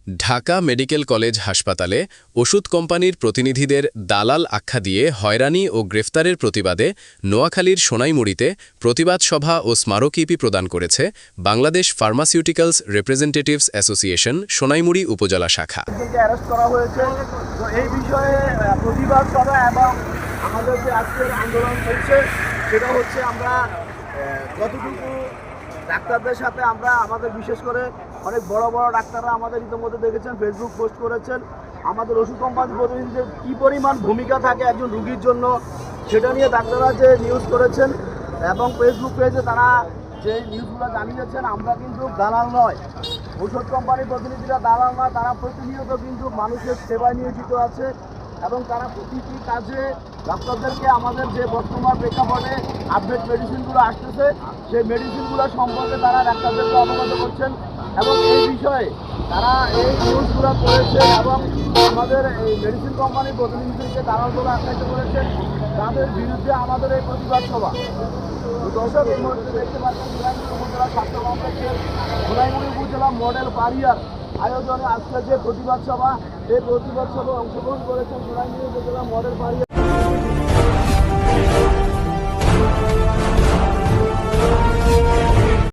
Dhaka medical college হাসপাতালে ওষুধ কোম্পানির প্রতিনিধিদের দালাল আখ্যা দিয়ে হয়রানি ও গ্রেফতারের প্রতিবাদে নোয়াখালীর সোনাইমুড়ীতে প্রতিবাদ সভা ও স্মারকলিপি প্রদান করেছে Bangladesh pharmaceuticals representatives association Sonaimuri উপজেলা শাখা। অ্যারেস্ট করা হয়েছে, তো এই বিষয়ে প্রতিবাদ সভা এবং আমাদের যে আজকের আন্দোলন চলছে সেটা হচ্ছে আমরা যতটুকু ডাক্তারদের সাথে আমরা আমাদের বিশেষ করে অনেক বড় বড় ডাক্তাররা আমাদের ইতিমধ্যে দেখেছেন, ফেসবুক পোস্ট করেছেন আমাদের ওষুধ কোম্পানির প্রতিনিধিদের কী পরিমাণ ভূমিকা থাকে একজন রুগীর জন্য, সেটা নিয়ে ডাক্তাররা যে নিউজ করেছেন এবং ফেসবুক পেজে তারা যে নিউজগুলো জানিয়েছেন। আমরা কিন্তু দালাল নয়, ওষুধ কোম্পানির প্রতিনিধিরা দালাল নয়, তারা প্রতিনিয়ত কিন্তু মানুষের সেবায় নিয়োজিত আছে এবং তারা প্রতিটি কাজে ডাক্তারদেরকে আমাদের যে বর্তমান প্রেক্ষাপটে আপডেট মেডিসিনগুলো আসতেছে সেই মেডিসিনগুলো সম্পর্কে তারা ডাক্তারদেরকে অবগত করছেন এবং এই বিষয়ে তারা এই নিউজগুলো করেছেন এবং আমাদের এই মেডিসিন কোম্পানির প্রতিনিধিদেরকে দালাল বলে আখ্যায়িত করেছেন। তাদের বিরুদ্ধে আমাদের এই প্রতিবাদ সভা। দর্শক, এই মুহূর্তে দেখতে পাচ্ছেন সোনাইমুড়ী উপজেলা স্বাস্থ্য কমপ্লেক্সের সোনাইমুড়ী উপজেলা মডেল পারিয়ার আয়োজনে আজকে যে প্রতিবাদ সভা, এই প্রতিবাদ সভায় অংশগ্রহণ করেছেন সোনাইমুড়ী উপজেলা মডেল পারিয়ার।